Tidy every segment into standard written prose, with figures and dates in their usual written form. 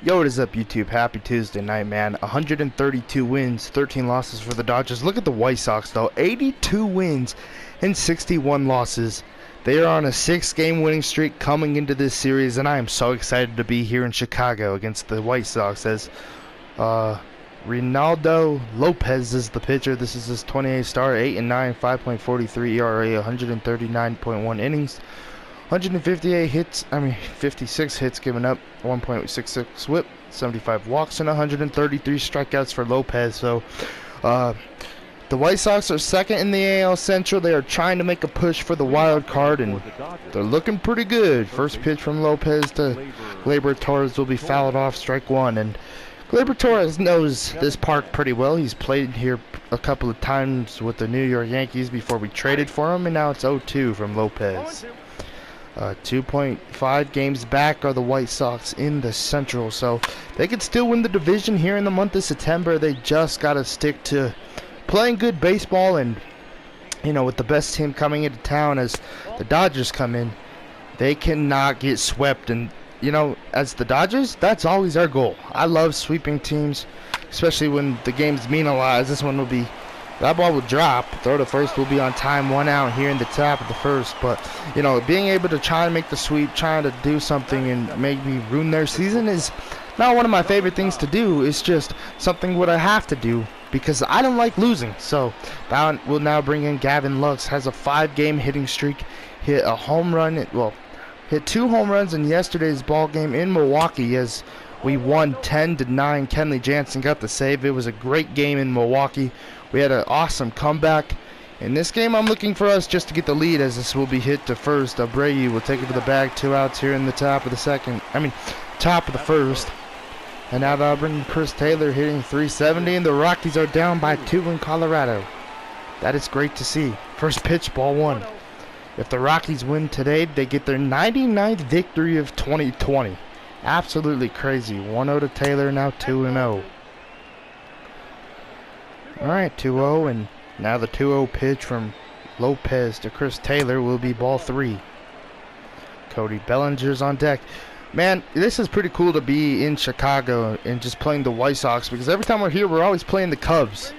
Yo, what is up, YouTube? Happy Tuesday night, man. 132 wins, 13 losses for the Dodgers. Look at the White Sox, though. 82 wins and 61 losses. They are on a 6-game winning streak coming into this series, and I am so excited to be here in Chicago against the White Sox as Reynaldo Lopez is the pitcher. This is his 28th start, 8-9, 5.43 ERA, 139.1 innings. 56 hits given up, 1.66 whip, 75 walks, and 133 strikeouts for Lopez. So, the White Sox are second in the AL Central. They are trying to make a push for the wild card, and they're looking pretty good. First pitch from Lopez to Gleyber Torres will be fouled off, strike one. And Gleyber Torres knows this park pretty well. He's played here a couple of times with the New York Yankees before we traded for him, and now it's 0-2 from Lopez. 2.5 games back are the White Sox in the Central, so they could still win the division here in the month of September. They just got to stick to playing good baseball, and with the best team coming into town as the Dodgers come in, they cannot get swept. And as the Dodgers, that's always our goal. I love sweeping teams, especially when the games mean a lot. As this one will be, that ball will drop. Throw to first will be on time, 1 out here in the top of the first. But, being able to try and make the sweep, trying to do something and maybe ruin their season is not one of my favorite things to do. It's just something what I have to do because I don't like losing. So, that will now bring in Gavin Lux. Has a 5-game hitting streak. Hit a home run. Hit 2 home runs in yesterday's ball game in Milwaukee as we won 10-9. Kenley Jansen got the save. It was a great game in Milwaukee. We had an awesome comeback. In this game, I'm looking for us just to get the lead as this will be hit to first. Abreu will take it to the bag. 2 outs here in the top of the first. And now they'll bring Chris Taylor hitting .370, and the Rockies are down by 2 in Colorado. That is great to see. First pitch, ball 1. If the Rockies win today, they get their 99th victory of 2020. Absolutely crazy. 1-0 to Taylor, now 2-0. Alright, 2-0, and now the 2-0 pitch from Lopez to Chris Taylor will be ball 3. Cody Bellinger's on deck. Man, this is pretty cool to be in Chicago and just playing the White Sox, because every time we're here, we're always playing the Cubs.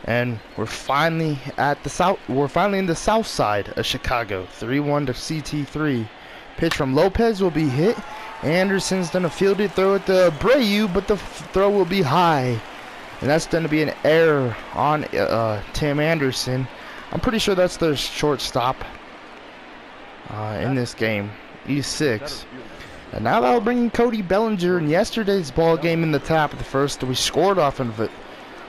And we're finally in the south side of Chicago. 3-1 to CT3. Pitch from Lopez will be hit. Anderson's gonna field it, throw it to Abreu, but the throw will be high. And that's going to be an error on Tim Anderson. I'm pretty sure that's their shortstop in this game. E6. And now that'll bring Cody Bellinger in yesterday's ball game in the top of the first. We scored off of it.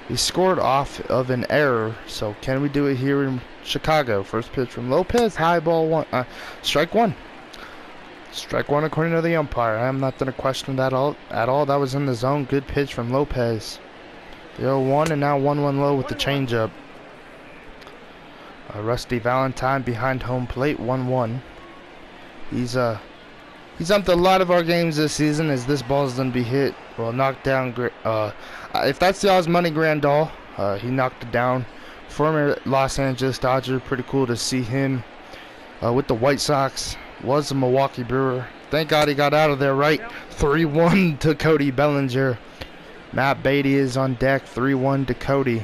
We scored off of an error. So can we do it here in Chicago? First pitch from Lopez. High ball 1. Strike 1. Strike 1 according to the umpire. I'm not going to question that at all. That was in the zone. Good pitch from Lopez. 0-1 and now 1-1 low with the changeup. Rusty Valentine behind home plate, 1-1. He's umped a lot of our games this season as this ball's gonna be hit. Well, knocked down. If that's the Osmoney Grandal, he knocked it down. Former Los Angeles Dodger, pretty cool to see him with the White Sox. Was a Milwaukee Brewer. Thank God he got out of there right. 3-1 to Cody Bellinger. Matt Beatty is on deck, 3-1 to Cody.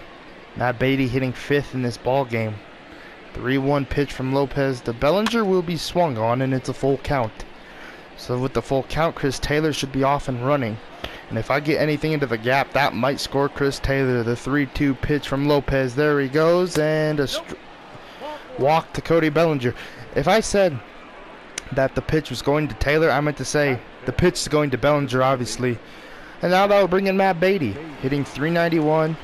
Matt Beatty hitting 5th in this ball game. 3-1 pitch from Lopez. The Bellinger will be swung on, and it's a full count. So with the full count, Chris Taylor should be off and running. And if I get anything into the gap, that might score Chris Taylor. The 3-2 pitch from Lopez. There he goes, and a walk to Cody Bellinger. If I said that the pitch was going to Taylor, I meant to say the pitch is going to Bellinger, obviously. And now that'll bring in Matt Beatty, hitting .391,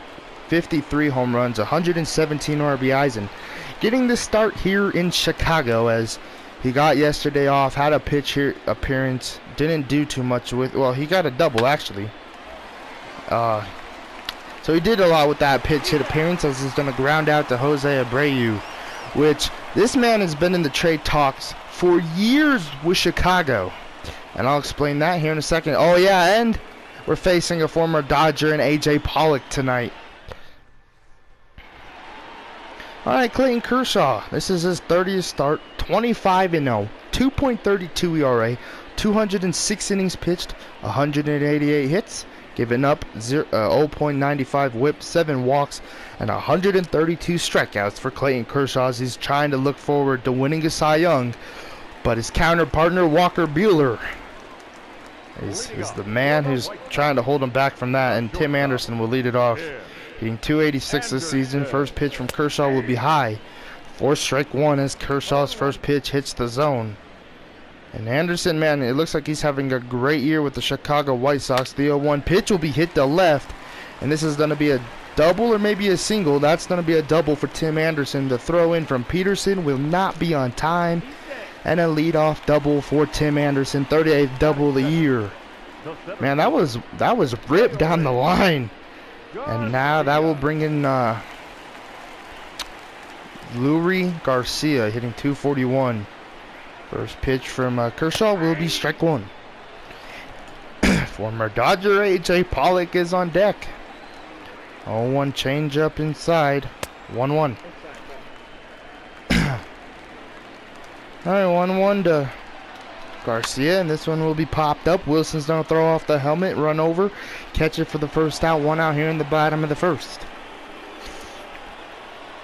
53 home runs, 117 RBIs, and getting the start here in Chicago as he got yesterday off, had a pitch here appearance, didn't do too much with, well, he got a double actually. So he did a lot with that pitch hit appearance as he's going to ground out to Jose Abreu, which this man has been in the trade talks for years with Chicago. And I'll explain that here in a second. Oh yeah, and we're facing a former Dodger and A.J. Pollock tonight. Alright, Clayton Kershaw. This is his 30th start. 25-0. 2.32 ERA. 206 innings pitched, 188 hits, giving up 0.95 whip, 7 walks, and 132 strikeouts for Clayton Kershaw as he's trying to look forward to winning a Cy Young. But his counterpartner, Walker Buehler, is the man who's trying to hold him back from that, and Tim Anderson will lead it off, hitting 286 this season. First pitch from Kershaw will be high for strike one as Kershaw's first pitch hits the zone. And Anderson, man, it looks like he's having a great year with the Chicago White Sox. The 0-1 pitch will be hit to left, and this is going to be a double or maybe a single. That's going to be a double for Tim Anderson. The throw in from Peterson will not be on time, and a leadoff double for Tim Anderson, 38th double of the year. Man, that was ripped down the line. And now that will bring in Lurie Garcia hitting 241. First pitch from Kershaw will be strike one. Former Dodger A.J. Pollock is on deck. 0-1 changeup inside. 1-1. Alright, 1-1 to Garcia, and this one will be popped up. Wilson's going to throw off the helmet, run over, catch it for the first out. 1 out here in the bottom of the first.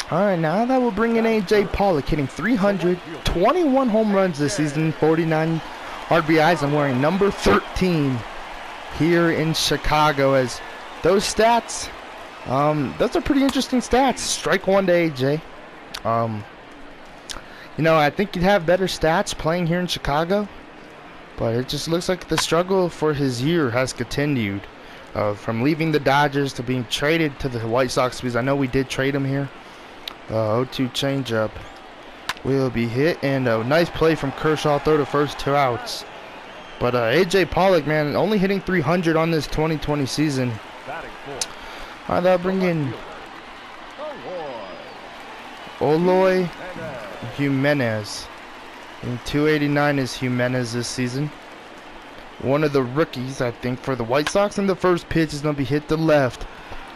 Alright, now that will bring in A.J. Pollock, hitting 321 home runs this season, 49 RBIs, and wearing number 13 here in Chicago. As those stats, those are pretty interesting stats. Strike one to A.J. You know, I think he'd have better stats playing here in Chicago, but it just looks like the struggle for his year has continued. From leaving the Dodgers to being traded to the White Sox, because I know we did trade him here. 0-2 changeup will be hit, and a nice play from Kershaw, throw to first, 2 outs. But A.J. Pollock, man, only hitting 300 on this 2020 season. That'll bring in Eloy Jimenez. And 289 is Jimenez this season. One of the rookies, I think, for the White Sox. And the first pitch is going to be hit to left.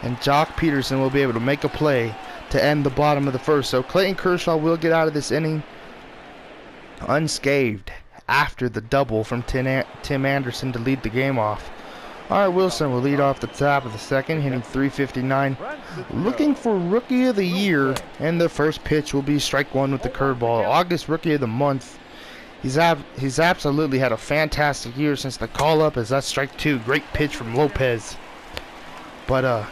And Jock Peterson will be able to make a play to end the bottom of the first. So Clayton Kershaw will get out of this inning unscathed after the double from Tim Anderson to lead the game off. Alright, Wilson will lead off the top of the second, hitting 359. Looking for Rookie of the Year, and the first pitch will be strike one with the curveball. August Rookie of the Month. He's absolutely had a fantastic year since the call-up, as that's strike two. Great pitch from Lopez. But,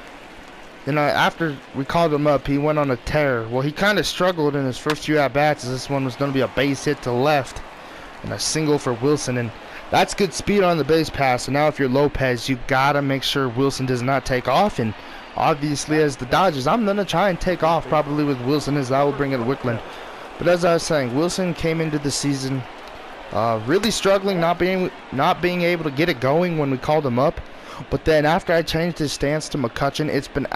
you know, after we called him up, he went on a tear. Well, he kind of struggled in his first few at-bats, as this one was going to be a base hit to left and a single for Wilson. And that's good speed on the base pass. And now if you're Lopez, you got to make sure Wilson does not take off. And obviously, as the Dodgers, I'm going to try and take off probably with Wilson, as that will bring in Wickland. But as I was saying, Wilson came into the season really struggling, not being able to get it going when we called him up. But then after I changed his stance to McCutchen, he's been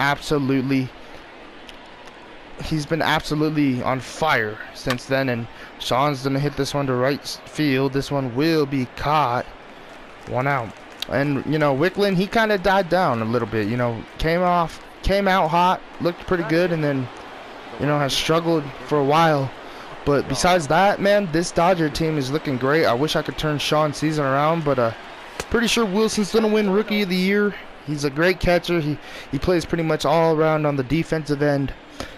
absolutely on fire since then. And Sean's going to hit this one to right field. This one will be caught. 1 out. And, you know, Wickland, he kind of died down a little bit. You know, came out hot, looked pretty good, and then, you know, has struggled for a while. But besides that, man, this Dodger team is looking great. I wish I could turn Sean's season around, but pretty sure Wilson's going to win Rookie of the Year. He's a great catcher. He plays pretty much all around on the defensive end.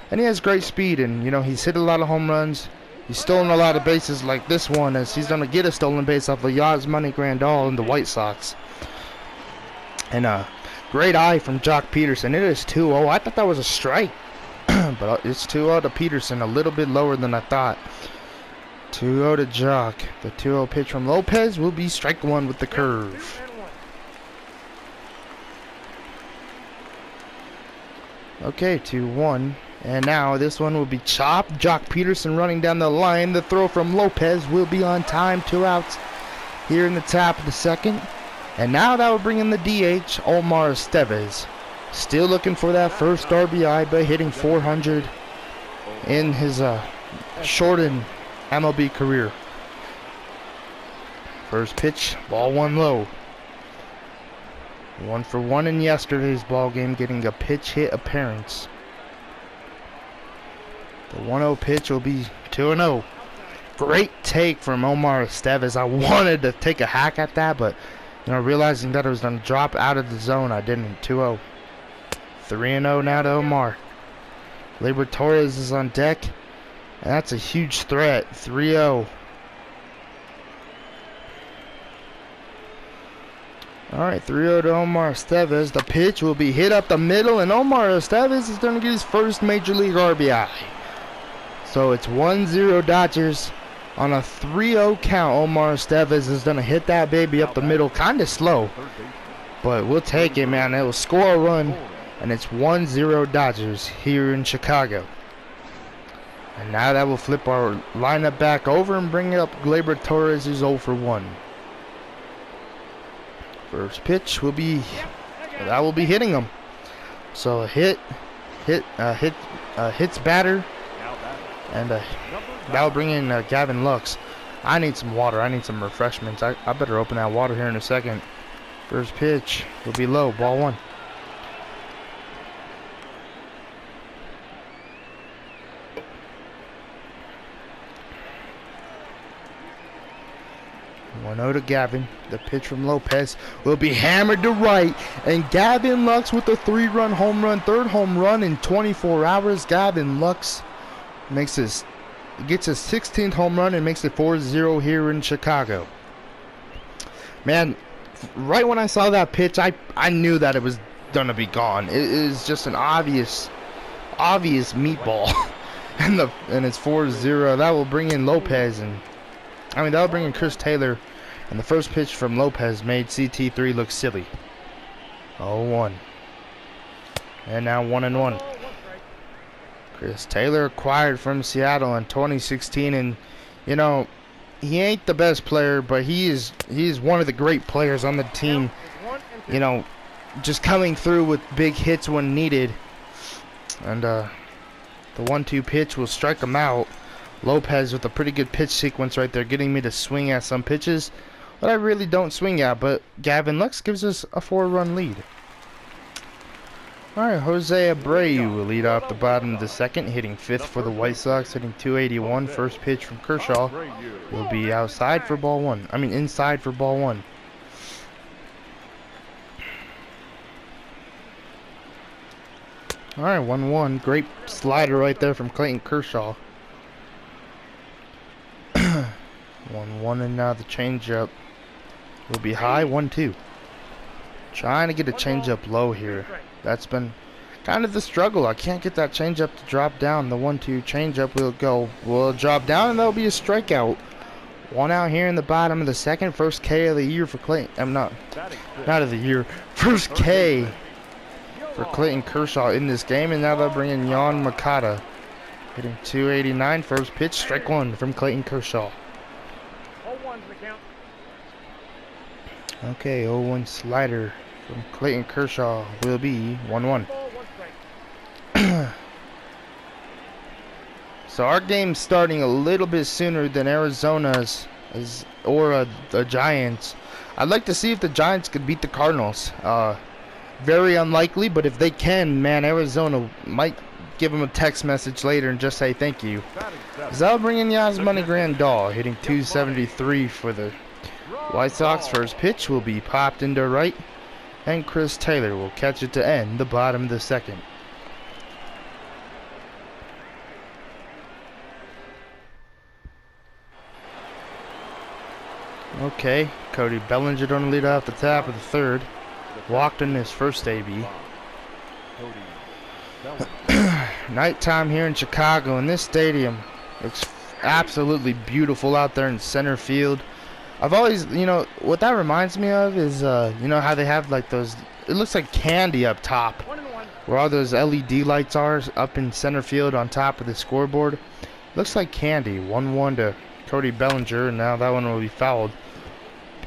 And he has great speed, and, you know, he's hit a lot of home runs. He's stolen a lot of bases like this one, as he's going to get a stolen base off of Yasmani Grandal in the White Sox. And a great eye from Jock Peterson. It is 2-0. I thought that was a strike. But it's 2-0 to Peterson, a little bit lower than I thought. 2-0 to Jock. The 2-0 pitch from Lopez will be strike one with the curve. Okay, 2-1. And now this one will be chopped. Jock Peterson running down the line. The throw from Lopez will be on time. 2 outs here in the top of the second. And now that will bring in the DH, Omar Estevez. Still looking for that first RBI, but hitting 400 in his shortened MLB career. First pitch, ball 1 low. 1 for 1 in yesterday's ball game, getting a pitch hit appearance. The 1-0 pitch will be 2-0. Great take from Omar Estevez. I wanted to take a hack at that, but realizing that it was going to drop out of the zone, I didn't. 2-0. 3-0 now to Omar. Gleyber Torres is on deck, and that's a huge threat. 3-0. Alright, 3-0 to Omar Estevez. The pitch will be hit up the middle, and Omar Estevez is going to get his first Major League RBI. So it's 1-0 Dodgers. On a 3-0 count, Omar Estevez is going to hit that baby up the middle. Kind of slow, but we'll take it, man. It will score a run, and it's 1-0 Dodgers here in Chicago. And now that will flip our lineup back over and bring up Gleyber Torres, who's 0 for 1. First pitch will be, that will be hitting him. So a hits batter, and that'll bring in Gavin Lux. I need some water. I need some refreshments. I better open that water here in a second. First pitch will be low. Ball 1. To Gavin. The pitch from Lopez will be hammered to right, and Gavin Lux with a 3-run home run, third home run in 24 hours. Gavin Lux gets his 16th home run and makes it 4-0 here in Chicago. Man, right when I saw that pitch, I knew that it was gonna be gone. It is just an obvious meatball, and it's 4-0. That will bring in Lopez, and that'll bring in Chris Taylor. And the first pitch from Lopez made CT3 look silly. 0-1. And now 1-1. Chris Taylor acquired from Seattle in 2016, and he ain't the best player, but he is one of the great players on the team. Just coming through with big hits when needed. And the 1-2 pitch will strike him out. Lopez with a pretty good pitch sequence right there, getting me to swing at some pitches that I really don't swing at, but Gavin Lux gives us a 4-run lead. Alright, Jose Abreu will lead off the bottom of the second, hitting 5th for the White Sox, hitting .281. First pitch from Kershaw will be inside for ball 1. Alright, 1-1. Great slider right there from Clayton Kershaw. 1-1, and now the changeup will be high. 1-2. Trying to get a changeup low here. That's been kind of the struggle. I can't get that changeup to drop down. The 1-2 changeup will drop down, and that'll be a strikeout. 1 out here in the bottom of the second. First K of the year for Clayton. I'm not of the year. First K for Clayton Kershaw in this game, and now they'll bring in Yoan Moncada, hitting .289. First pitch, strike 1 from Clayton Kershaw. Okay, 0-1 slider from Clayton Kershaw will be 1-1. So our game's starting a little bit sooner than Arizona's or the Giants. I'd like to see if the Giants could beat the Cardinals. Very unlikely, but if they can, man, Arizona might give them a text message later and just say thank you. That'll bring in Yasmani Grandal, hitting .273 for the White Sox. First pitch will be popped into right, and Chris Taylor will catch it to end the bottom of the second. Okay, Cody Bellinger going to lead off the top of the third. Walked in his first AB. Nighttime here in Chicago, and this stadium looks absolutely beautiful out there in center field. I've always, what that reminds me of is, how they have like those, it looks like candy up top, where all those LED lights are up in center field on top of the scoreboard. Looks like candy. 1-1 to Cody Bellinger, and now that one will be fouled.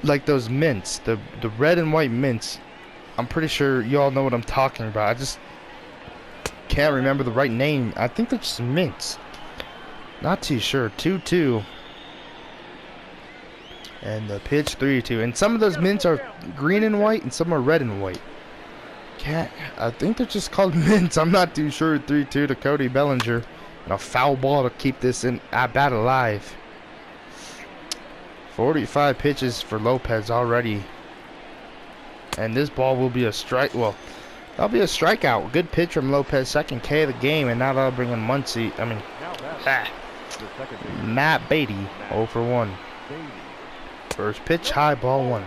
Like those mints, the red and white mints. I'm pretty sure you all know what I'm talking about. I just can't remember the right name. I think they're just mints. Not too sure. 2-2. And the pitch 3-2. And some of those mints are green and white, and some are red and white. I think they're just called mints. I'm not too sure. 3-2 to Cody Bellinger. And a foul ball to keep this at bat alive. 45 pitches for Lopez already. And this ball will be a strike. Well, that'll be a strikeout. Good pitch from Lopez. Second K of the game. And now that'll bring in Matt Beatty. 0 for 1. First pitch, high, ball 1.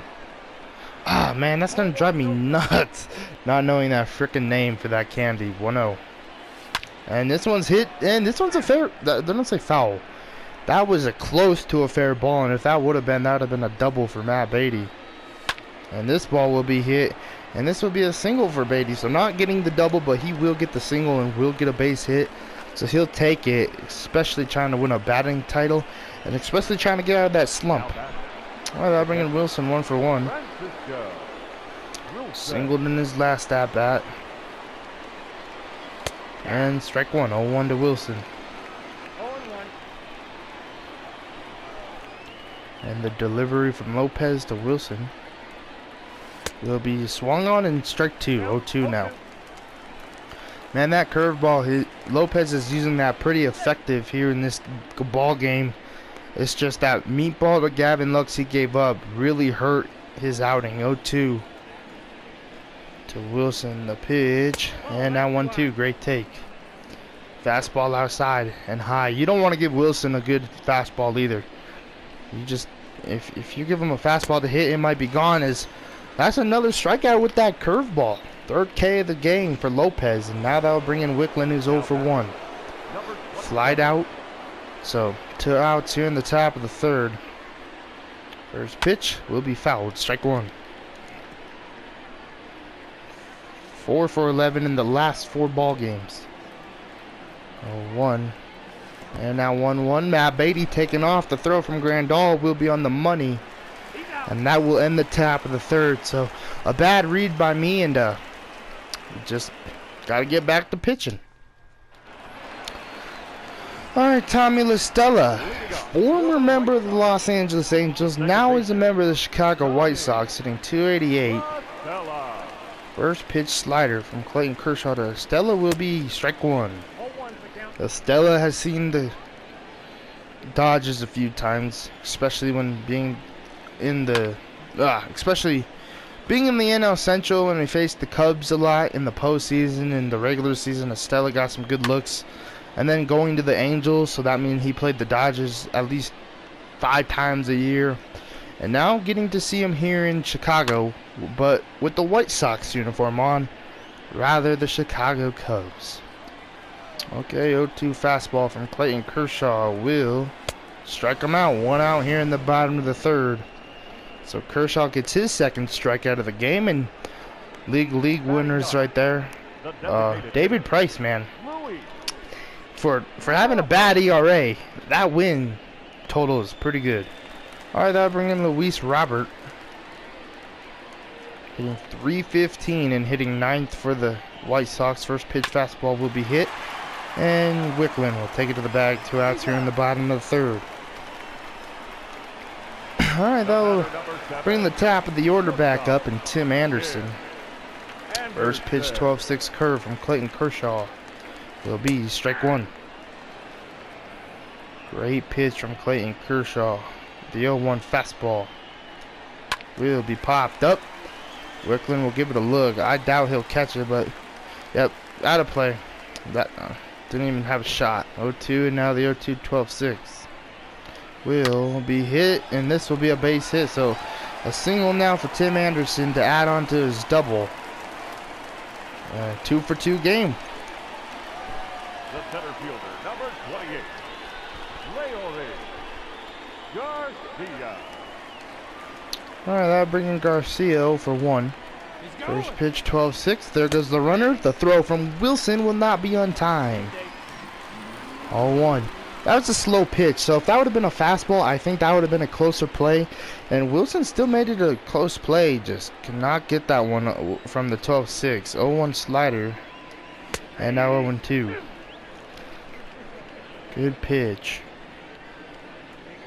Ah, man, that's gonna drive me nuts. Not knowing that freaking name for that candy. 1-0. And this one's hit. And this one's a fair. They don't say foul. That was a close to a fair ball. And if that would have been a double for Matt Beatty. And this ball will be hit. And this will be a single for Beatty. So not getting the double, but he will get the single and will get a base hit. So he'll take it, especially trying to win a batting title. And especially trying to get out of that slump. Alright, that'll bring in Wilson 1 for 1. Singled in his last at bat. And strike 1. 0-1 to Wilson. And the delivery from Lopez to Wilson will be swung on and strike 2. 0-2 now. Man, that curveball, Lopez is using that pretty effective here in this ball game. It's just that meatball to Gavin Lux he gave up really hurt his outing. 0-2 to Wilson, the pitch. And now 1-2. Great take. Fastball outside and high. You don't want to give Wilson a good fastball either. You just, if you give him a fastball to hit, it might be gone. That's another strikeout with that curveball. Third K of the game for Lopez. And now that'll bring in Wicklund, who's 0 for 1. Flied out. So, 2 outs here in the top of the third. First pitch will be fouled. Strike 1. 4 for 11 in the last 4 ball games. 0-1. And now 1-1. Matt Beatty taking off. The throw from Grandal will be on the money. And that will end the top of the third. So, a bad read by me, and just got to get back to pitching. Alright, Tommy La Stella, former member of the Los Angeles Angels, now is a member of the Chicago White Sox, hitting .288. First pitch slider from Clayton Kershaw to Stella will be strike 1. Stella has seen the Dodgers a few times, especially when being in the NL Central when we faced the Cubs a lot in the postseason and the regular season. Stella got some good looks. And then going to the Angels, so that means he played the Dodgers at least 5 times a year. And now getting to see him here in Chicago, but with the White Sox uniform on, rather the Chicago Cubs. Okay, 0-2 fastball from Clayton Kershaw will strike him out. 1 out here in the bottom of the third. So Kershaw gets his second strikeout of the game, and league winners right there. David Price, man. For having a bad ERA, that win total is pretty good. Alright, that'll bring in Luis Robert. Hitting .315 and hitting 9th for the White Sox. First pitch fastball will be hit. And Wicklund will take it to the bag. 2 outs here in the bottom of the third. Alright, that'll bring the top of the order back up, and Tim Anderson. First pitch 12-6 curve from Clayton Kershaw will be strike 1. Great pitch from Clayton Kershaw. The 0-1 fastball will be popped up. Wicklund will give it a look. I doubt he'll catch it, but yep, out of play. That didn't even have a shot. 0-2, and now the 0-2 12-6 will be hit, and this will be a base hit. So a single now for Tim Anderson to add on to his double. 2 for 2 game. The center fielder, number 28, Leody Garcia. Alright, that'll bring in Garcia 0 for 1. First pitch 12-6. There goes the runner. The throw from Wilson will not be on time. 0-1. That was a slow pitch, so if that would have been a fastball, I think that would have been a closer play. And Wilson still made it a close play, just cannot get that one from the 12-6. 0-1 slider. And now 0-2. Good pitch.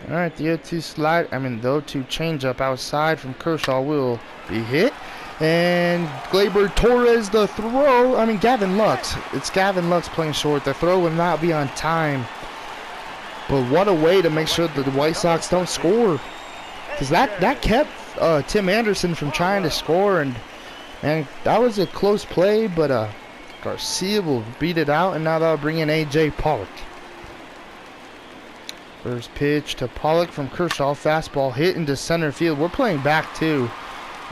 Alright, the 0-2 slide, the 0-2 changeup outside from Kershaw will be hit. And Gleyber Torres, the throw, Gavin Lux. It's Gavin Lux playing short. The throw will not be on time. But what a way to make sure that the White Sox don't score. because that kept Tim Anderson from trying to score, and that was a close play, but Garcia will beat it out, and now that'll bring in A.J. Pollock. First pitch to Pollock from Kershaw, fastball hit into center field. We're playing back too,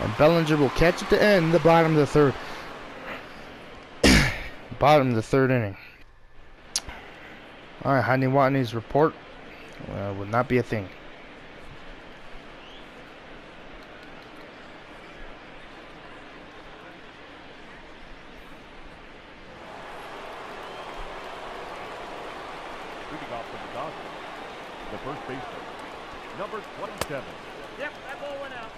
and Bellinger will catch it to end the bottom of the third. Bottom of the third inning. All right, Heidi Watney's report would not be a thing. Leading off for the Dodgers, the first baseman, number 27. Yep, that ball went out.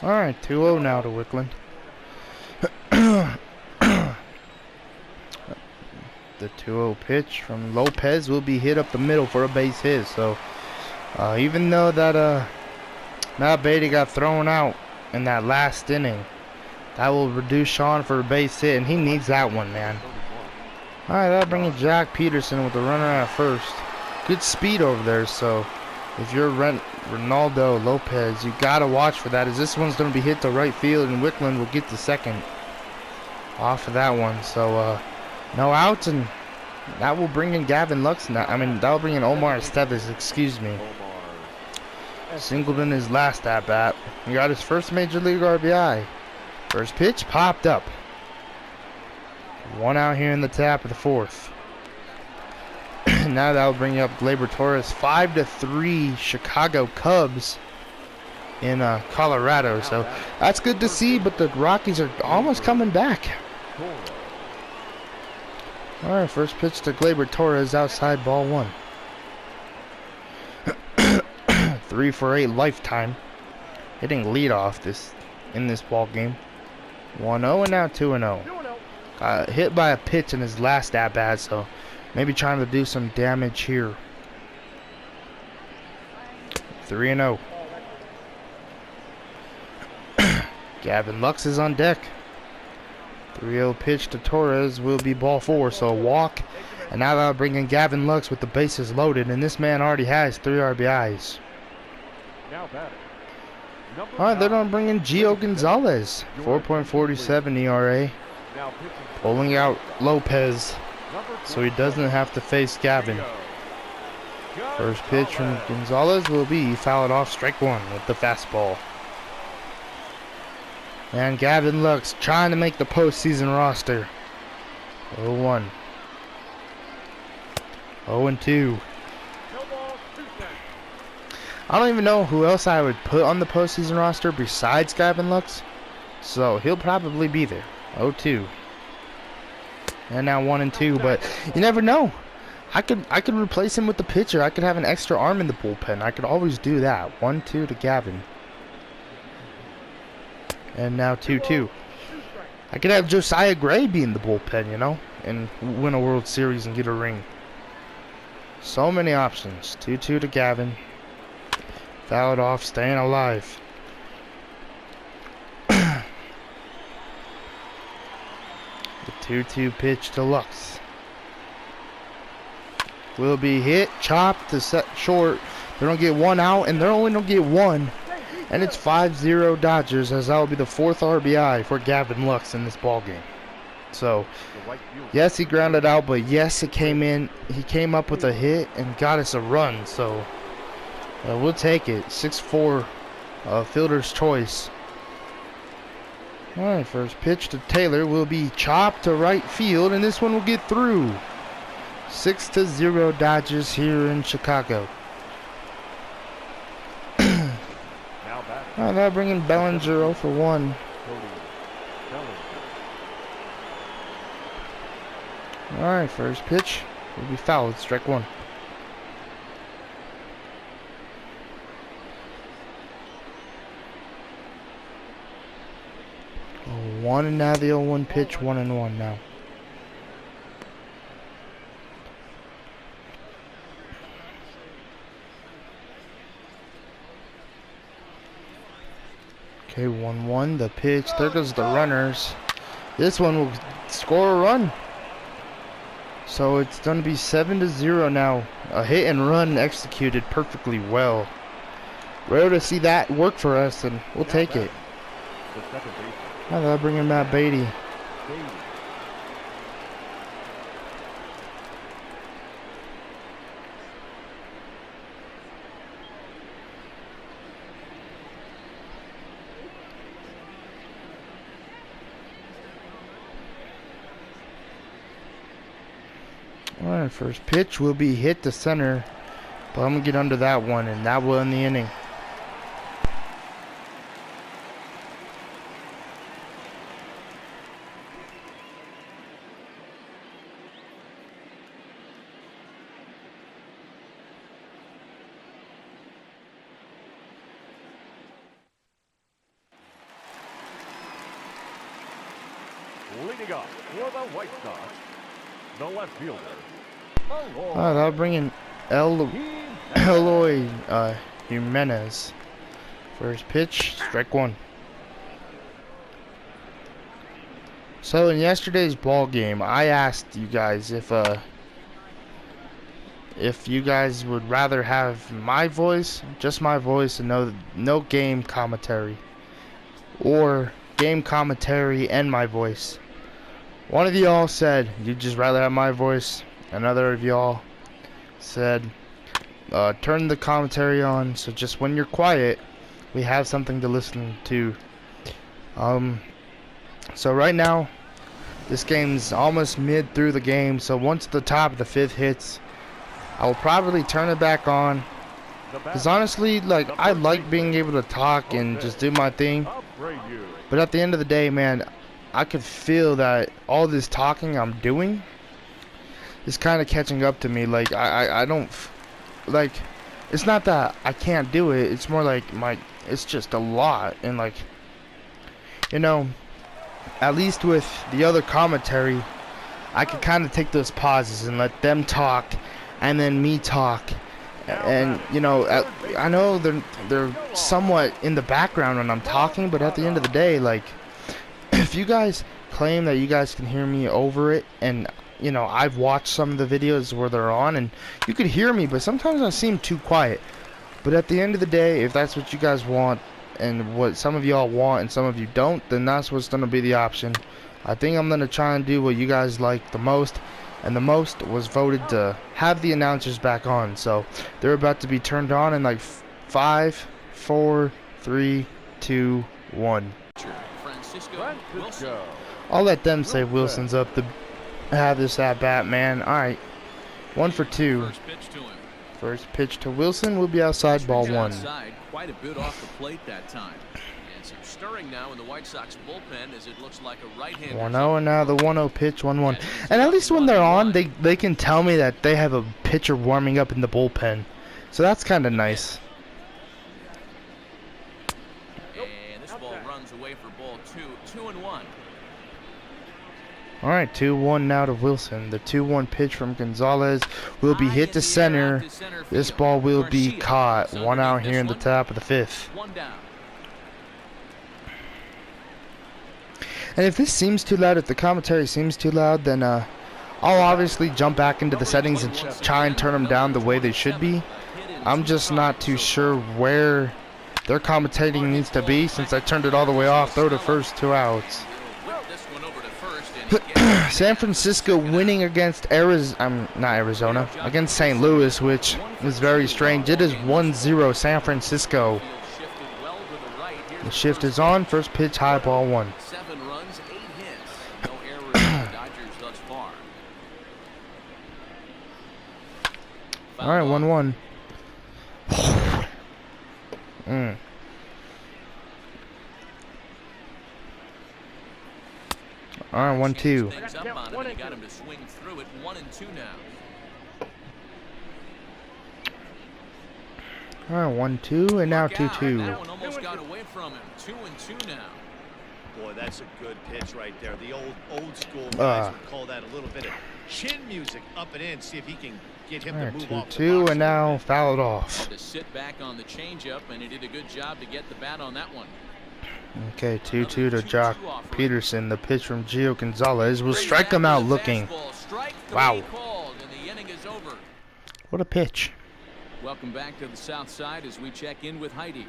All right, 2-0 now to Wickland. The 2-0 pitch from Lopez will be hit up the middle for a base hit. So even though that Matt Beatty got thrown out in that last inning, that will reduce Sean for a base hit, and he needs that one, man. All right, that'll bring in Jack Peterson with the runner at first. Good speed over there, so if you're Ronaldo Lopez, you gotta watch for that, as this one's gonna be hit to right field, and Wickland will get the second off of that one. So no outs, and that will bring in Gavin Lux. That'll bring in Omar Estevez, excuse me. Singled in his last at bat. He got his first major league RBI. First pitch popped up. One out here in the top of the fourth. Now that'll bring up Gleyber Torres. 5-3 Chicago Cubs in Colorado. So that's good to see, but the Rockies are almost coming back. All right, first pitch to Gleyber Torres, outside, ball one. 3 for 8 lifetime. Hitting leadoff in this ball game. 1-0 and now 2-0. Hit by a pitch in his last at bat, so maybe trying to do some damage here. 3-0. Gavin Lux is on deck. 3-0 pitch to Torres will be ball 4, so a walk. And now that'll bring in Gavin Lux with the bases loaded, and this man already has 3 RBIs. Alright, they're going to bring in Gio Gonzalez. 4.47 ERA. Pulling out Lopez so he doesn't have to face Gavin. First pitch from Gonzalez will be fouled off, strike one with the fastball. And Gavin Lux trying to make the postseason roster. 0-1. 0-2. I don't even know who else I would put on the postseason roster besides Gavin Lux. So he'll probably be there. 0-2. And now 1-2, but you never know. I could replace him with the pitcher. I could have an extra arm in the bullpen. I could always do that. 1-2 to Gavin. And now 2-2. I could have Josiah Gray be in the bullpen, you know, and win a World Series and get a ring. So many options. 2-2 to Gavin. Fouled off, staying alive. The 2-2 pitch to Lux. Will be hit, chopped to set short. They're going to get one out, and they're only going to get one. And it's 5-0 Dodgers, as that will be the 4th RBI for Gavin Lux in this ballgame. So, yes, he grounded out, but yes, it came in. He came up with a hit and got us a run. So, we'll take it. 6-4, fielder's choice. All right, first pitch to Taylor will be chopped to right field, and this one will get through. 6-0 Dodgers here in Chicago. That'll bring in Bellinger 0 for 1. All right, first pitch will be fouled. Strike 1. 1, and now the 0-1 pitch, 1-1 now. Okay, 1-1, the pitch. There goes the runners. This one will score a run. So it's going to be 7-0 now. A hit and run executed perfectly well. Rare to see that work for us, and we'll take it. The second baseman, Now they'll bring in Matt Beatty. Beatty. Alright, first pitch will be hit to center. But I'm going to get under that one, and that will end the inning. Leading up for the White Sox, the left fielder. That'll bring in Eloy Jimenez. First pitch, strike one. So in yesterday's ball game, I asked you guys if you guys would rather have my voice, just my voice, and no game commentary, or game commentary and my voice. One of y'all said you'd just rather have my voice. Another of y'all said turn the commentary on, so just when you're quiet we have something to listen to. So right now this game's almost mid through the game, so once the top of the fifth hits, I'll probably turn it back on, because honestly, like, I like being able to talk and just do my thing, but at the end of the day, man, I could feel that all this talking I'm doing is kind of catching up to me. Like, I don't, like, it's not that I can't do it, it's more like it's just a lot. And like, you know, at least with the other commentary, I could kind of take those pauses and let them talk and then me talk. And you know, I know they're somewhat in the background when I'm talking, but at the end of the day, like, if you guys claim that you guys can hear me over it, and you know, I've watched some of the videos where they're on and you could hear me, but sometimes I seem too quiet. But at the end of the day, if that's what you guys want and what some of y'all want and some of you don't, then that's what's going to be the option. I think I'm going to try and do what you guys like the most, and the most was voted to have the announcers back on. So they're about to be turned on in like 5, 4, 3, 2, 1. Francisco. I'll let them say Wilson's up to have this at bat, man. Alright, 1 for 2. First pitch to Wilson will be outside, ball 1. Quite a bit off the plate that time. And some stirring now in the White Sox bullpen, as it looks like a right-hander. 1-0, and now the 1-0 pitch, 1-1. And at least when they're on, they can tell me that they have a pitcher warming up in the bullpen. So that's kind of nice. And this ball runs away for ball 2. 2-1. Alright, 2-1 now to Wilson. The 2-1 pitch from Gonzalez will be hit to center. This ball will be caught. 1 out here in the top of the 5th. And if this seems too loud, if the commentary seems too loud, then I'll obviously jump back into the settings and try and turn them down the way they should be. I'm just not too sure where their commentating needs to be, since I turned it all the way off. Throw to first, 2 outs. San Francisco winning against against St. Louis, which is very strange. It is 1-0 San Francisco. The shift is on. First pitch, high, ball 1. 7 runs, 8 hits. No errors for the Dodgers thus far. All right, 1-1. All right, 1-2. Got him to swing through it. 1-2 now. All right, 1-2, and now 2-2. That one almost got away from him. 2-2 now. Boy, that's a good pitch right there. The old school guys would call that a little bit of chin music up and in. See if he can get him to move off the 2-2, and now foul it off. Had to sit back on the changeup, and he did a good job to get the bat on that one. Okay, 2-2 to Jock Peterson. The pitch from Gio Gonzalez will strike him out looking. Strike Wow. Called, and the inning is over. What a pitch. Welcome back to the South Side as we check in with Heidi.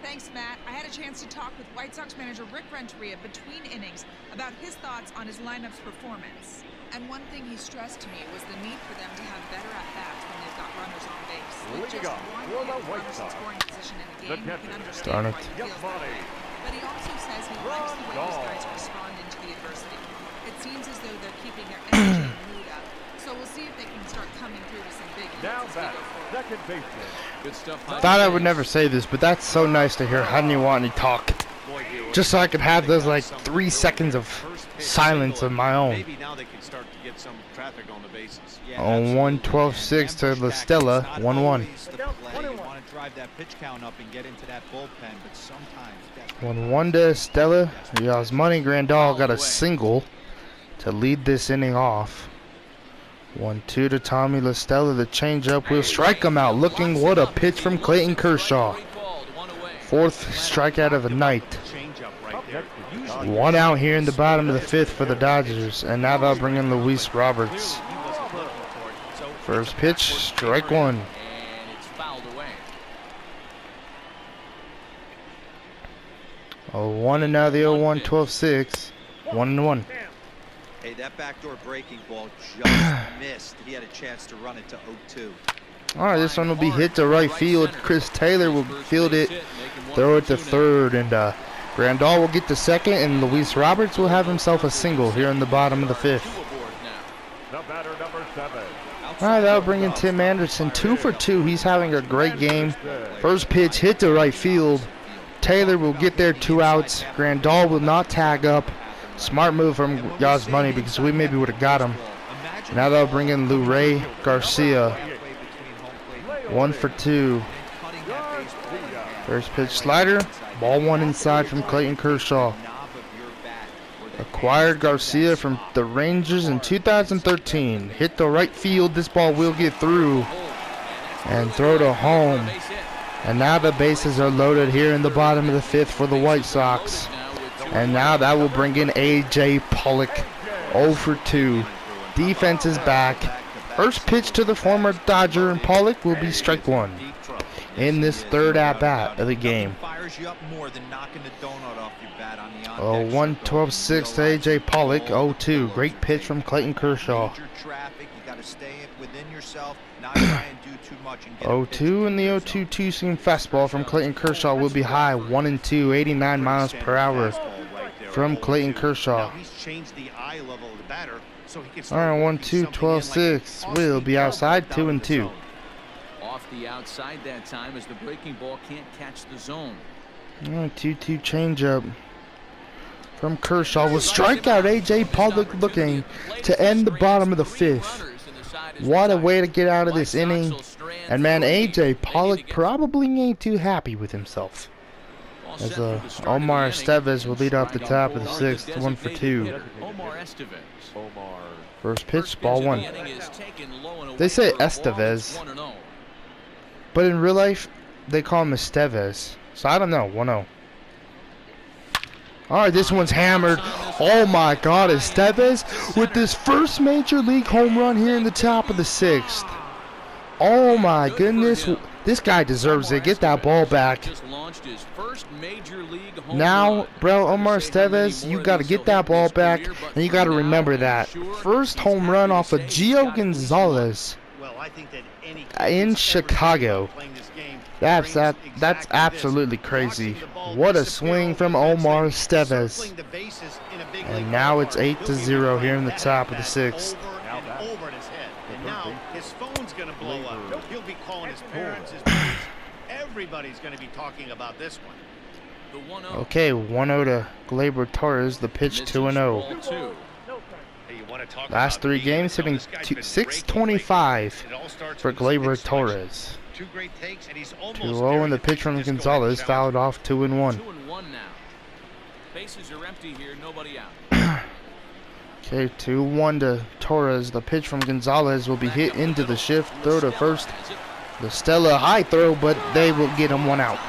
Thanks, Matt. I had a chance to talk with White Sox manager Rick Renteria between innings about his thoughts on his lineup's performance. And one thing he stressed to me was the need for them to have better at-bats when they've got runners on base. With just one hit runners in scoring position in the game, you can understand why he feels that way. But he also says he likes the way his guys respond into the adversity. It seems as though they're keeping their energy and mood up. So we'll see if they can start coming through with some big hits as we go forward. Second baseman. Good stuff. I thought I would never say this, but that's so nice to hear Haniwani talk. Just so I could have those like 3 seconds of silence of my own. Maybe now they can start to get some traffic on the bases. On 1-12-6 to La Stella, 1-1. You want to drive that pitch count up and get into that bullpen, but sometimes 1-1 to Stella. Yasmani Grandal got a single to lead this inning off. 1-2 to Tommy La Stella. The changeup will strike him out. Looking, what a pitch from Clayton Kershaw. 4th strikeout of the night. One out here in the bottom of the 5th for the Dodgers, and now they'll bring in Luis Roberts. First pitch, strike 1. And it's fouled away. 0-1 and now the 0-1, 12-6. 1-1. hey, that backdoor breaking ball just missed. He had a chance to run it to 0-2. Alright, this one will be hit to right field. Chris Taylor will field it, throw it to 3rd, and Grandal will get to 2nd, and Luis Roberts will have himself a single here in the bottom of the 5th. The batter, number 7. Alright, that'll bring in Tim Anderson. 2 for 2. He's having a great game. First pitch hit to right field. Taylor will get there 2 outs. Grandal will not tag up. Smart move from Yasmani because we maybe would have got him. Now they'll bring in Luray Garcia. 1 for 2. First pitch slider. Ball 1 inside from Clayton Kershaw. Acquired Garcia from the Rangers in 2013. Hit the right field. This ball will get through and throw to home. And now the bases are loaded here in the bottom of the 5th for the White Sox. And now that will bring in A.J. Pollock. 0 for 2. Defense is back. First pitch to the former Dodger, and Pollock will be strike 1 in this 3rd at-bat of the game. 1-12-6 to A.J. Pollock. 0-2. Great pitch from Clayton Kershaw. 0-2, and the 0-2 seam fastball from Clayton Kershaw will be high. 1-2, 89 miles per hour from Clayton Kershaw. Alright, 1-2, 12-6 will be outside. 2-2. Off the outside that time as the breaking ball can't catch the zone. 2-2 changeup from Kershaw will strike out A.J. Pollock, looking to end the bottom of the 5th. What a way to get out of this inning. And man, A.J. Pollock probably ain't too happy with himself. As Omar Estevez will lead off the top of the 6th, 1 for 2. First pitch, ball 1. They say Estevez, but in real life, they call him Estevez. So I don't know, 1-0. Alright, this one's hammered. Oh my god, Estevez with this first major league home run here in the top of the 6th. Oh my goodness. This guy deserves it. Get that ball back. Now, bro, Omar Estevez, you got to get that ball back, and you got to remember that. First home run off of Gio Gonzalez in Chicago. That's absolutely crazy. What a swing from Omar Estevez. And now it's 8-0 here in the top of the 6th. Now his phone's gonna blow up. He'll be calling his parents, his buddies. Everybody's gonna be talking about this one. Okay, 1-0 to Gleyber Torres. The pitch 2-0. Last 3 games hitting 625 for Gleyber Torres. 2-0, and the pitch from Gonzalez fouled off. 2-1. 2-1 now. Bases are empty here, nobody out. Okay, 2-1 to Torres. The pitch from Gonzalez will be hit into the shift. Throw to first. The Stella high throw, but they will get him 1 out.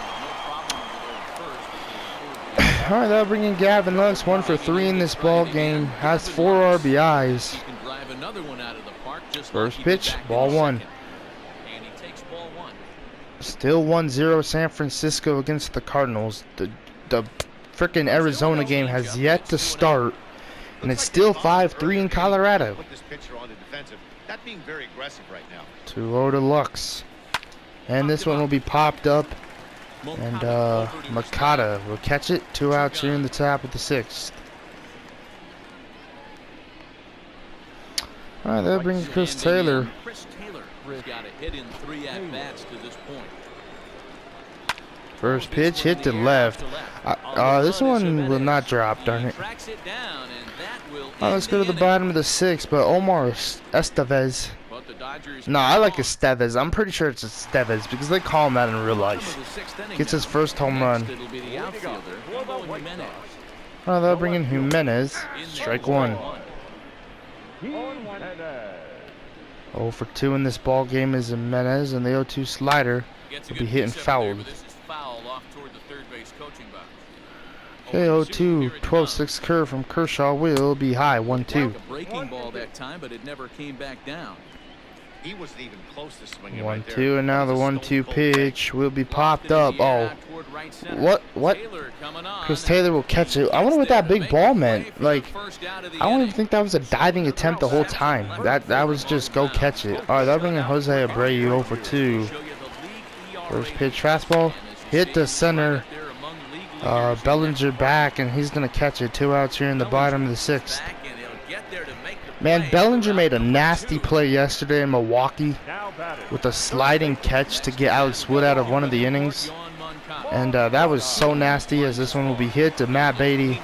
Alright, that'll bring in Gavin Lux. 1 for 3 in this ball game. Has 4 RBIs. drive another one out of the park. Just First like he did pitch, back in ball the one. second. And he takes ball one. Still 1-0 San Francisco against the Cardinals. The frickin' Arizona game has yet to start, and it's still 5-3 in Colorado. Put this pitcher on the defensive. Not being very aggressive right now. 2-0 to Lux. And this one will be popped up, and Makata will catch it. 2 outs here in the top of the 6th. Alright, that brings Chris Taylor. Chris Taylor has got a hit in 3 at-bats to this point. First pitch hit to left. This one will not drop, darn it. Let's go to the bottom of the 6th, but Omar Estevez. No, I like Estevez. I'm pretty sure it's Estevez because they call him that in real life. Gets his first home run. Oh, they'll bring in Jimenez. Strike 1. 0 for 2 in this ball game is Jimenez, and the 0-2 slider will be hitting fouled. Okay, 0-2, 12-6 curve from Kershaw will be high, 1-2. Breaking ball that time, but it never came back down. He wasn't even close to swinging 1-2, and now the 1-2 pitch will be popped up. Oh, what? Chris Taylor will catch it. I wonder what that big ball meant. Like, I don't even think that was a diving attempt the whole time. That was just go catch it. All right, that'll bring in Jose Abreu, 0 for 2. First pitch fastball, hit the center. Bellinger back, and he's gonna catch it. 2 outs here in the bottom of the 6th. Man, Bellinger made a nasty play yesterday in Milwaukee with a sliding catch to get Alex Wood out of one of the innings, and that was so nasty. As this one will be hit to Matt Beatty.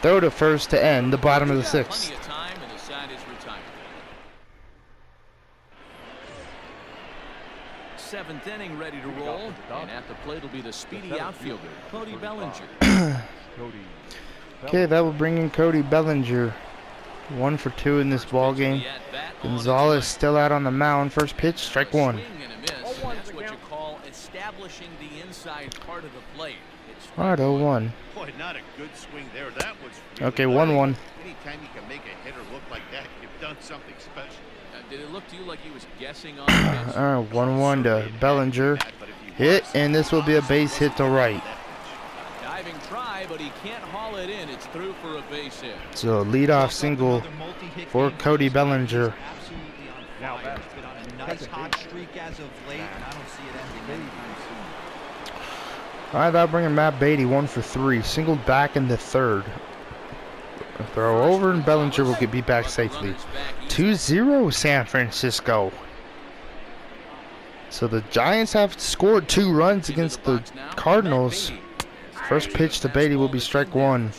Throw to first to end the bottom of the 6th. 7th inning ready to roll, and at the plate will be the speedy outfielder, Cody Bellinger. Okay, that will bring in Cody Bellinger. 1 for 2 in this ball game. Gonzalez still out on the mound. First pitch, strike 1. That's what you call establishing the inside part of the plate. All right, 0-1. Boy, not a good swing there. That was Okay, 1-1. Anytime you can make a hitter look like that, you've done something special. Did it look to you like he was guessing on the pitch? 1-1 to Bellinger. Hit, and this will be a base hit to right. Diving try, but he can't haul it in. It's through for a base hit. So leadoff single for Cody Bellinger. Now back. Nice hot streak as of late, and I don't see it ending anytime soon. All right, that'll bring in Matt Beatty, 1 for 3. Singled back in the 3rd. A throw over, and Bellinger will get beat back safely. 2-0 San Francisco. So the Giants have scored 2 runs against the Cardinals. First pitch to Beatty will be strike 1.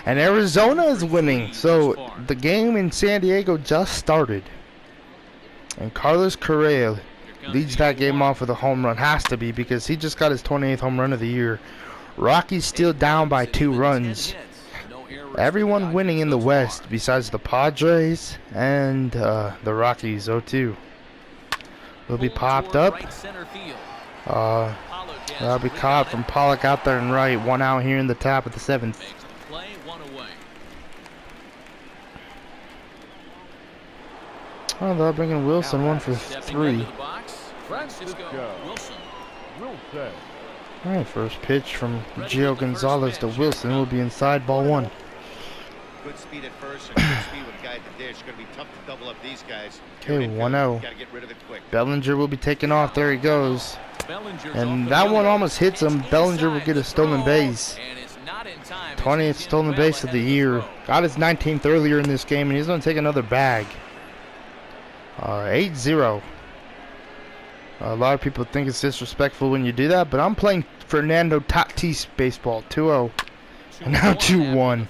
And Arizona is winning. So the game in San Diego just started. And Carlos Correa leads that game off with a home run. Has to be, because he just got his 28th home run of the year. Rockies still down by 2 runs. Everyone winning in the West besides the Padres and the Rockies. 0-2 will be popped up. That'll be caught from Pollock out there and right. 1 out here in the top of the 7th. Oh, they'll bring in Wilson, 1 for 3. All right, first pitch from Gio Gonzalez to Wilson will be inside, ball 1. Good speed at first and good speed with guide the dish. Going to be tough to double up these guys. Okay, 1-0. Got to get rid of it quick. Bellinger will be taken off. There he goes. And that one almost hits him. Bellinger will get a stolen base. 20th stolen base of the year. Got his 19th earlier in this game, and he's going to take another bag. 8-0. A lot of people think it's disrespectful when you do that, but I'm playing Fernando Tatis baseball. 2-0. And now 2-1.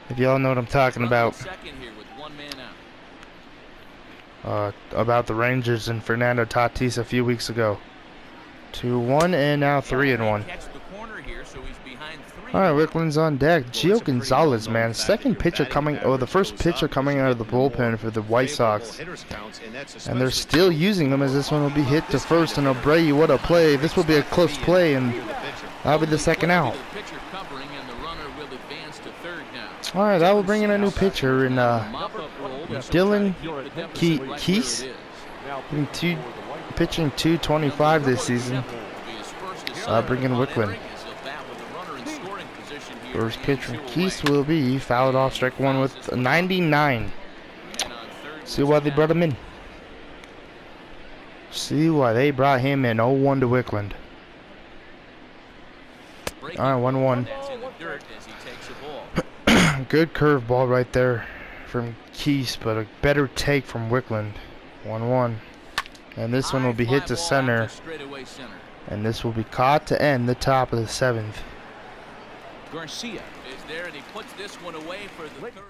If y'all know what I'm talking about. About the Rangers and Fernando Tatis a few weeks ago. 2-1 and now 3-1. Alright, Wickland's on deck. Gio Gonzalez, man. Second pitcher coming, the first pitcher coming out of the bullpen for the White Sox. And they're still using him, as this one will be hit to first. And Abreu, what a play. This will be a close play, and that'll be the second out. advance to third now. All right, that will bring in a new pitcher in Mop-up role. Dylan Keith Keith, pitching 225 this season. Bringing Wickland. First pitch from Keith will be fouled off, strike one with a 99. See why they brought him in. See why they brought him in. 0-1 to Wickland. All right, 1-1. Good curveball right there from Keith, but a better take from Wickland. 1-1. And this one will be hit to center. And this will be caught to end the top of the 7th. Garcia is there, and he puts this one away for the third.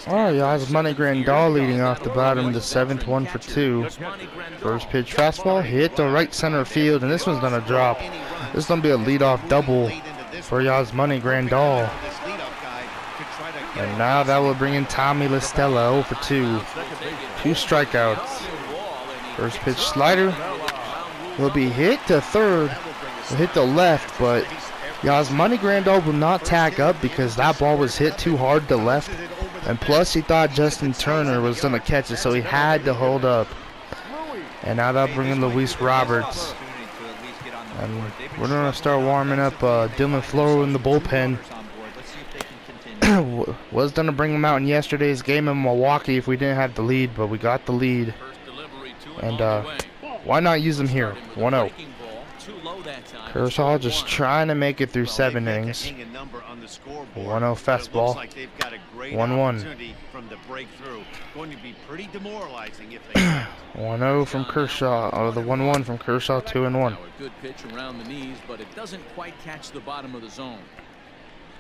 Alright, Yasmani Grandal leading off the bottom of the 7th, 1 for 2. First pitch fastball hit the right center field, and this one's gonna drop. This is gonna be a leadoff double for Yasmani Grandal. And now that will bring in Tommy LaStella, 0 for 2. 2 strikeouts. First pitch slider will be hit to third. Will hit the left, but Yasmani Grandal will not tag up because that ball was hit too hard to left. And plus, he thought Justin Turner was going to catch it, so he had to hold up. And now they'll bring in Luis Roberts. And we're going to start warming up Dylan Floro in the bullpen. Was going to bring him out in yesterday's game in Milwaukee if we didn't have the lead, but we got the lead. And why not use him here? 1-0. Kershaw just trying to make it through 7 innings. 1-0 fastball. 1-1. 1-0 from Kershaw. Oh, the 1-1 from Kershaw. 2-1. Good pitch around the knees, but it doesn't quite catch the bottom of the zone.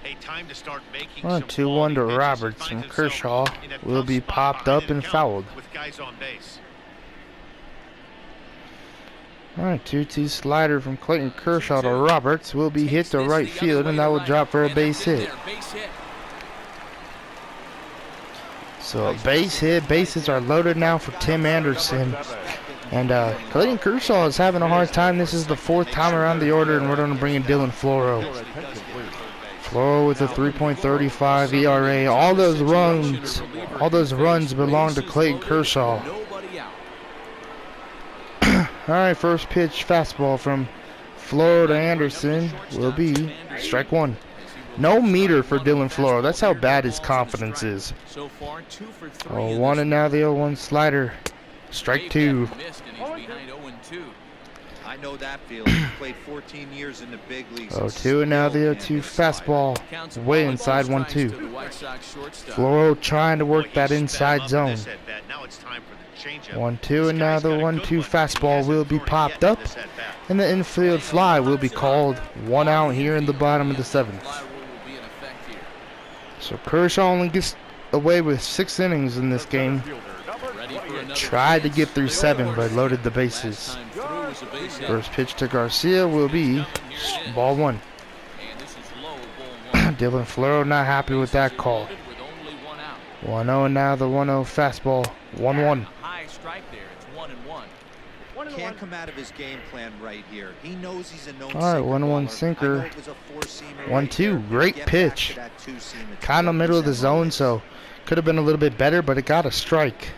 Hey, time to start making 2-1 to Roberts from Kershaw. Will be popped up and fouled. With guys on base. Alright, 2-2 slider from Clayton Kershaw to Roberts will be hit to right field, and that will drop for a base hit. So a base hit. Bases are loaded now for Tim Anderson. And Clayton Kershaw is having a hard time. This is the 4th time around the order, and we're going to bring in Dylan Floro. Floro with a 3.35 ERA. All those runs belong to Clayton Kershaw. Alright, first pitch fastball from Floro to Anderson will be strike 1. No meter for Dylan Floro. That's how bad his confidence is. 0-1, and now the 0-1 slider. Strike 2. I know that feeling. He played 14 years in the big leagues. 0-2, and now the 0-2 fastball. Way inside 1-2. Floro trying to work that inside zone. 1-2, and now the 1-2 fastball will be popped up, and the infield fly will be called. 1 out here in the bottom of the 7th. So Kershaw only gets away with 6 innings in this game. Tried to get through 7, but loaded the bases. First pitch to Garcia will be ball 1. Dylan Floro not happy with that call. 1-0, and now the 1-0 fastball. 1-1. Can't come out of his game plan right here. He knows he's a known. All right, 1-1 sinker. 1-2, great pitch. Kind of middle of the zone, so could have been a little bit better, but it got a strike.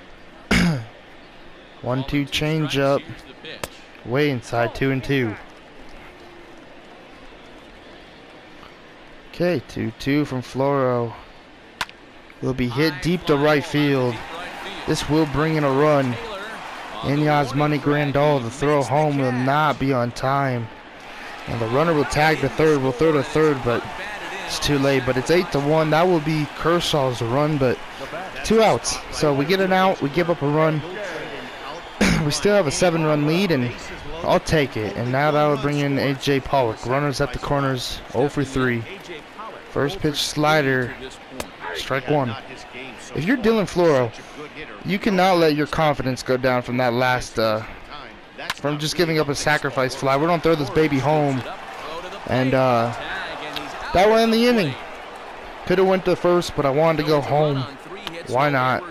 1-2 change up. Way inside 2-2. Okay, 2-2 from Floro. Will be hit deep to right field. This will bring in a run. And Yasmani Grandal, the throw home will not be on time. And the runner will tag the third. Will throw to third, but it's too late. But it's 8-1. That will be Kershaw's run, but 2 outs. So we get an out. We give up a run. We still have a 7-run lead, and I'll take it. And now that will bring in A.J. Pollock. Runners at the corners, 0 for 3. First pitch slider, strike 1. If you're Dylan Floro, you cannot let your confidence go down from that last, from just giving up a sacrifice fly. We're going to throw this baby home. And that will end the inning. Could have went to first, but I wanted to go home. Why not?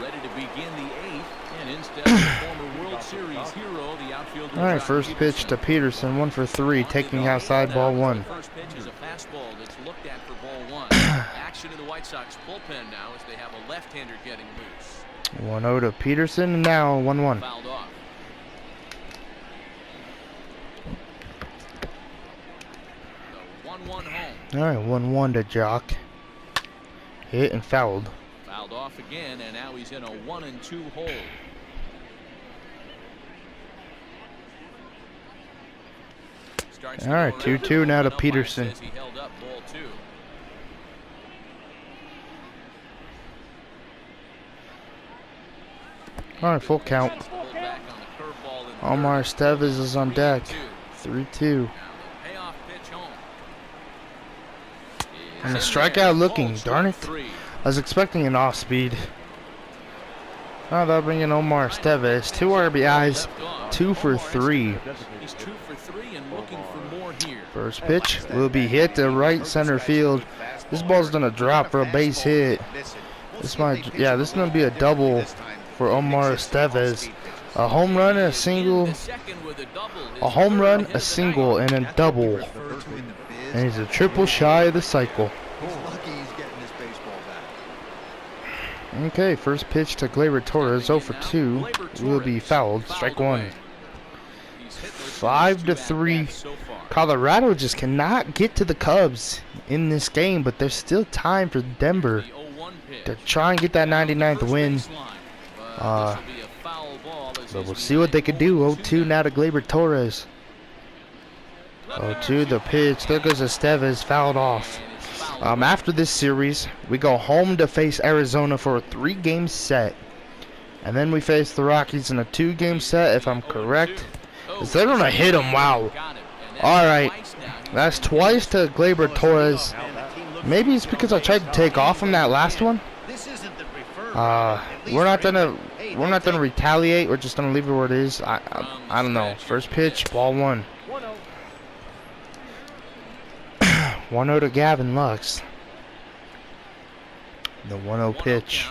Ready to begin the 8th, and instead of the former World Series hero, the outfielder fielder. All right, first pitch to Peterson, 1 for 3, taking outside, ball 1. First pitch is a fastball that's looked at for ball 1. Action in the White Sox bullpen now as they have a left-hander getting loose. 1-0 to Peterson, and now 1-1. Fouled off. The 1-1 home. All right, 1-1 to Jock. Hit and fouled. Fouled off again, and now he's in a 1-2 hole. All right, 2-2 now to Peterson. He held up ball 2. All right, full count. Omar Estevez is on deck. 3-2. And the strikeout looking, darn it. I was expecting an off speed. Oh, that'll bring in Omar Estevez. 2 RBIs, 2 for 3. He's 2 for 3 and looking for more here. First pitch will be hit to right center field. This ball's gonna drop for a base hit. This is gonna be a double for Omar Estevez. A home run, a single, a home run, a single, and a double. And he's a triple shy of the cycle. Okay, first pitch to Gleyber Torres, 0 for 2, will be fouled. Strike 1. 5-3. Colorado just cannot get to the Cubs in this game, but there's still time for Denver to try and get that 99th win. But we'll see what they can do. 0-2 now to Gleyber Torres. 0-2 the pitch. There goes Estevez, fouled off. After this series, we go home to face Arizona for a 3-game set. And then we face the Rockies in a 2-game set, if I'm correct. Is they're going to hit him, wow. Alright, that's twice to Gleyber Torres. Maybe it's because I tried to take off from that last one. We're not gonna retaliate. We're just gonna leave it where it is. I don't know. First pitch, ball 1. 1-0 to Gavin Lux. The 1-0 pitch.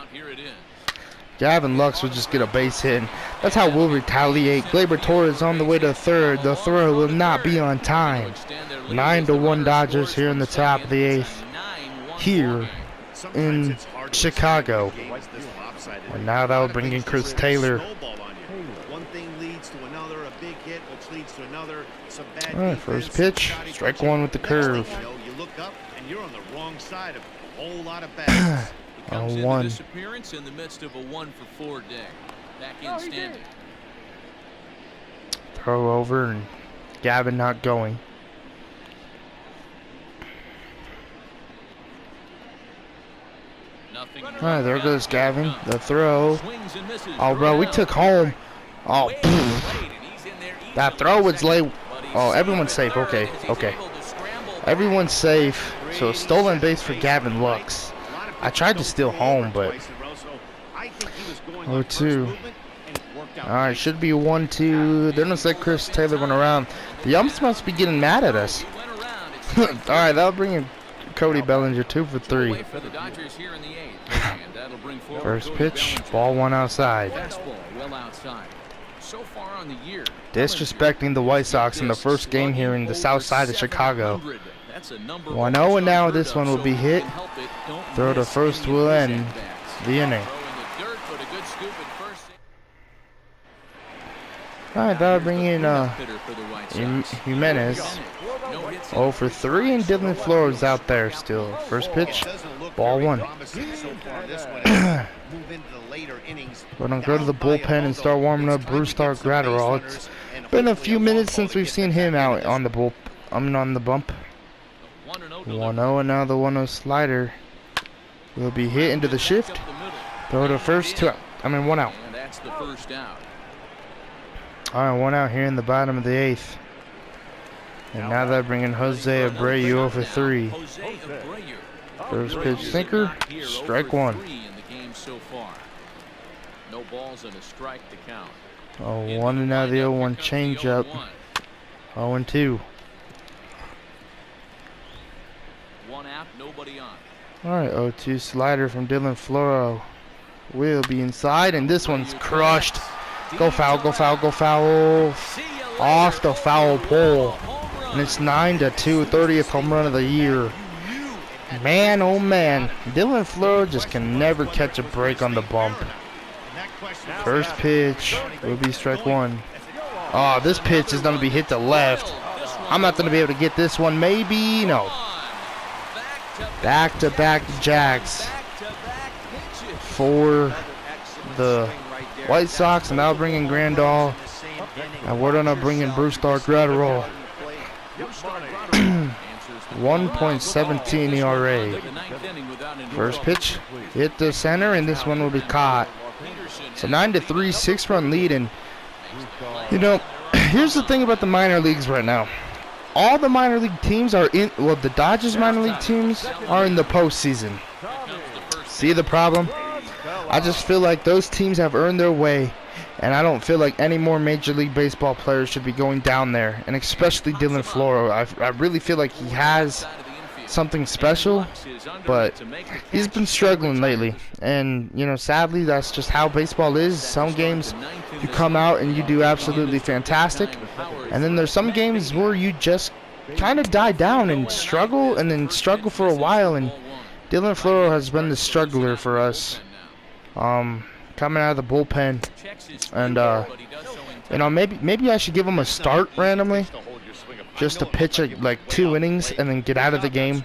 Gavin Lux will just get a base hit. And that's how we'll retaliate. Gleyber Torres on the way to third. The throw will not be on time. 9-1 Dodgers here in the top of the 8th. Here in Chicago. And now that will bring in Chris Taylor. Alright, first pitch. Strike 1 with the curve. You look up and you're on the wrong side of a whole lot of bats. He comes into 1. this appearance in the midst of a 1-for-4 day. Back in standing. Throw over and Gavin not going. Alright, there goes Gavin. The throw. Oh, bro, we took home. Oh, that throw was late. Oh, everyone's safe. Okay, okay. Everyone's safe. So, stolen base for Gavin Lux. I tried to steal home, but 0-2. Alright, should be 1-2. They don't say Chris Taylor went around. The umps must be getting mad at us. Alright, that'll bring in Cody Bellinger, 2 for 3. First pitch, ball 1 outside. Disrespecting the White Sox in the first game here in the south side of Chicago. 1-0, and now this one will be hit. Throw to first will end the inning. Alright, that'll bring in Jimenez. 0 for 3, and Dylan Flores out there still. First pitch, ball 1. We're going to go to the bullpen and start warming up Brusdar Graterol. It's been a few minutes since we've seen him out on the bump. 1-0, and now the 1-0 slider will be hit into the shift. Throw to first, 1 out. That's the first out. Alright, 1 out here in the bottom of the 8th. And now they're bringing Jose Abreu 0 for 3. First pitch sinker, strike 1. No balls and a strike to count. 0-1, and now the 0-1 changeup. 0-2. 1 out, nobody on. Alright, 0-2 slider from Dylan Floro will be inside, and this one's crushed. Go foul, go foul, go foul. off the foul pole. And it's 9-2, 30th home run of the year. Man, oh man, Dylan Floro just can never catch a break on the bump. First pitch will be strike one. Oh, this pitch is going to be hit to left. I'm not going to be able to get this one. Maybe, no. Back-to-back jacks for the White Sox, and now bringing Grandal. And we're going to bring in Brusdar Graterol. 1.17 ERA. First pitch hit the center, and this one will be caught. It's a 9-3, 6-run lead, and you know, here's the thing about the minor leagues right now. All the minor league teams are in. Well, the Dodgers minor league teams are in the postseason. See the problem? I just feel like those teams have earned their way, and I don't feel like any more Major League Baseball players should be going down there, and especially Dylan Floro. I really feel like he has something special, but he's been struggling lately, and you know, sadly, that's just how baseball is. Some games you come out and you do absolutely fantastic, and then there's some games where you just kind of die down and struggle, and then struggle for a while, and Dylan Floro has been the struggler for us, coming out of the bullpen, and you know, maybe I should give him a start randomly, just to pitch like 2 innings and then get out of the game,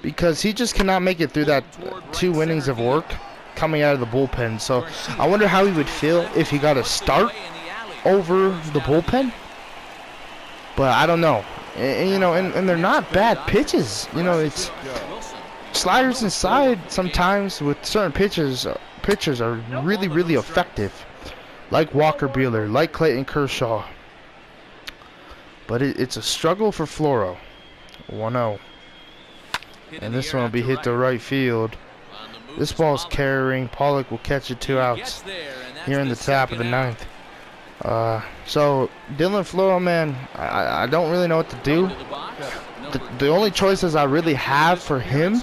because he just cannot make it through that 2 innings of work coming out of the bullpen. So I wonder how he would feel if he got a start over the bullpen. But I don't know. And you know, and they're not bad pitches. You know, it's sliders inside sometimes with certain pitchers. Pitchers are really effective, like Walker Buehler, like Clayton Kershaw. But it's a struggle for Floro. 1-0. And this one will be hit to right field. This ball's carrying. Pollock will catch it 2 outs here in the top of the 9th. So, Dylan Floro, man, I don't really know what to do. The only choices I really have for him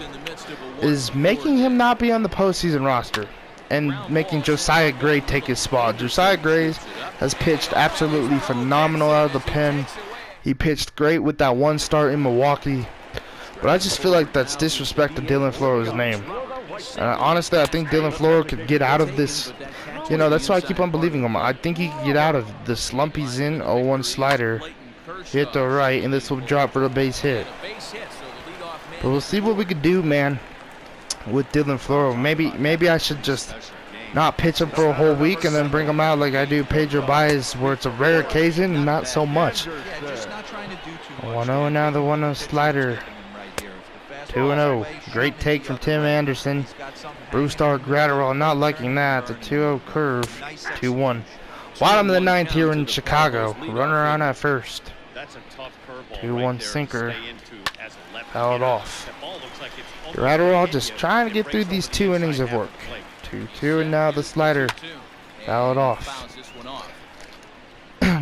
is making him not be on the postseason roster and making Josiah Gray take his spot. Josiah Gray has pitched absolutely phenomenal out of the pen. He pitched great with that 1 start in Milwaukee. But I just feel like that's disrespect to Dylan Floro's name. And honestly, I think Dylan Floro could get out of this. You know, that's why I keep on believing him. I think he could get out of the slump he's in. 0-1 slider. Hit the right, and this will drop for the base hit. But we'll see what we could do, man, with Dylan Floro. Maybe I should just not pitch him for a whole week and then bring him out like I do Pedro Baez, where it's a rare occasion and not so much. 1-0 now, the 1-0 slider. 2-0. Great take from Tim Anderson. Brusdar Graterol not liking that. The 2-0 curve. 2-1. Bottom of the 9th here in Chicago. Runner on at first. 2-1 sinker. Fouled off. Graterol just trying to get through these 2 innings of work. 2-2, and now the slider. Fouled off.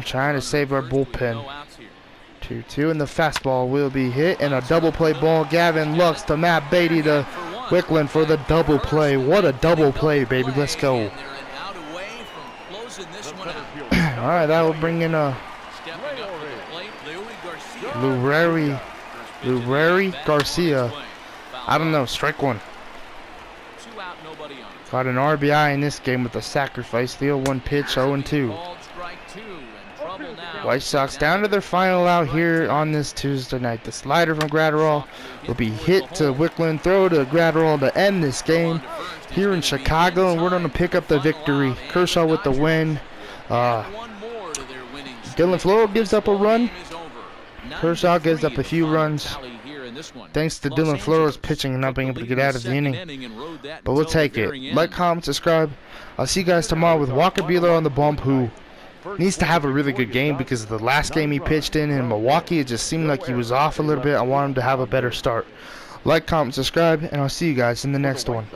Trying to save our bullpen. 2-2, and the fastball will be hit, and a double play ball. Gavin Lux to Matt Beatty to Wickland for the double play. What a double play, baby. Let's go. Alright, that will bring in a Lureri Garcia. I don't know, strike 1. Got an RBI in this game with a sacrifice. The 0-1 pitch, 0-2. White Sox down to their final out here on this Tuesday night. The slider from Graterol will be hit to Wickland. Throw to Graterol to end this game here in Chicago, and we're going to pick up the victory. Kershaw with the win. Dylan Floro gives up a run. Kershaw gives up a few runs. Thanks to Dylan Floro's pitching and not being able to get out of the inning. But we'll take it. Like, comment, subscribe. I'll see you guys tomorrow with Walker Buehler on the bump, who needs to have a really good game, because of the last game he pitched in Milwaukee, it just seemed like he was off a little bit. I want him to have a better start. Like, comment, subscribe, and I'll see you guys in the next one.